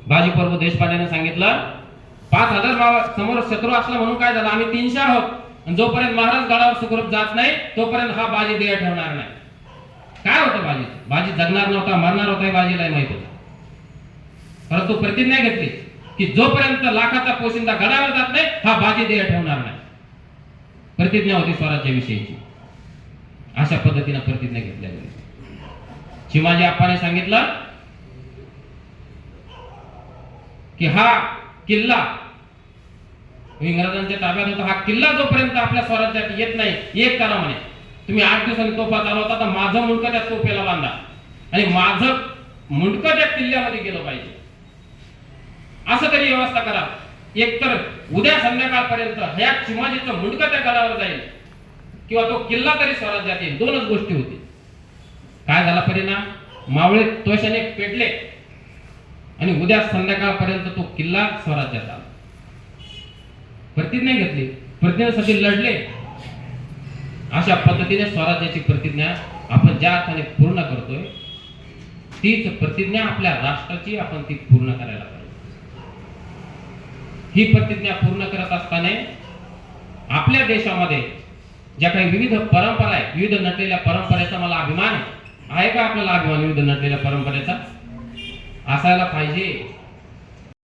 बाजी प्रभू देशपांडेने सांगितलं 5000 समोर शत्रू असला म्हणून काय झालं, आम्ही 300 आहोत, आणि जोपर्यंत महाराज गडावर सुखरूप जात नाही तोपर्यंत हा बाजी देह ठेवणार नाही. काय होतं बाजी, बाजी जगणार नव्हता, मरणार होता, बाजीला माहित होतं. परंतु प्रतिज्ञा घेतली की जोपर्यंत लाखाचा पोशिंदा गडावर जात नाही हा बाजी देह ठेवणार नाही. प्रतिज्ञा होती स्वराज्याविषयीची. अशा पद्धतीने प्रतिज्ञा घेतल्या गेली. शिवाजी आप्पाने सांगितलं की हा किल्ला इंग्रजांच्या ताब्यात होता, हा किल्ला जोपर्यंत आपल्या स्वराज्यात येत नाही एक करा म्हणे, तुम्ही 8 दिवसांनी तोफा चालवता तर माझं मुंडकं त्या तोफेला बांधा आणि माझं मुंडकं त्या किल्ल्यामध्ये गेलं पाहिजे, असं तरी व्यवस्था करा. एकतर उद्या संध्याकाळपर्यंत ह्या शिवाजीचं मुंडकं त्या गडावर जाईल किंवा तो किल्ला तरी स्वराज्यात येईल. दोनच गोष्टी होती. काय झाला परिणाम, मावळे तोशाने पेटले आणि उद्या संध्याकाळपर्यंत तो किल्ला स्वराज्यात आला. प्रतिज्ञा घेतली, प्रतिज्ञेसाठी लढले. अशा पद्धतीने स्वराज्याची प्रतिज्ञा आपण ज्या अर्थाने पूर्ण करतोय तीच प्रतिज्ञा आपल्या राष्ट्राची आपण ती पूर्ण करायला पाहिजे. ही प्रतिज्ञा पूर्ण करत असताना आपल्या देशामध्ये ज्या काही विविध परंपरा आहेत, विविध नटलेल्या परंपरेचा मला अभिमान आहे का? आपल्याला अभिमान विविध नटलेल्या परंपरेचा? असायला पाहिजे.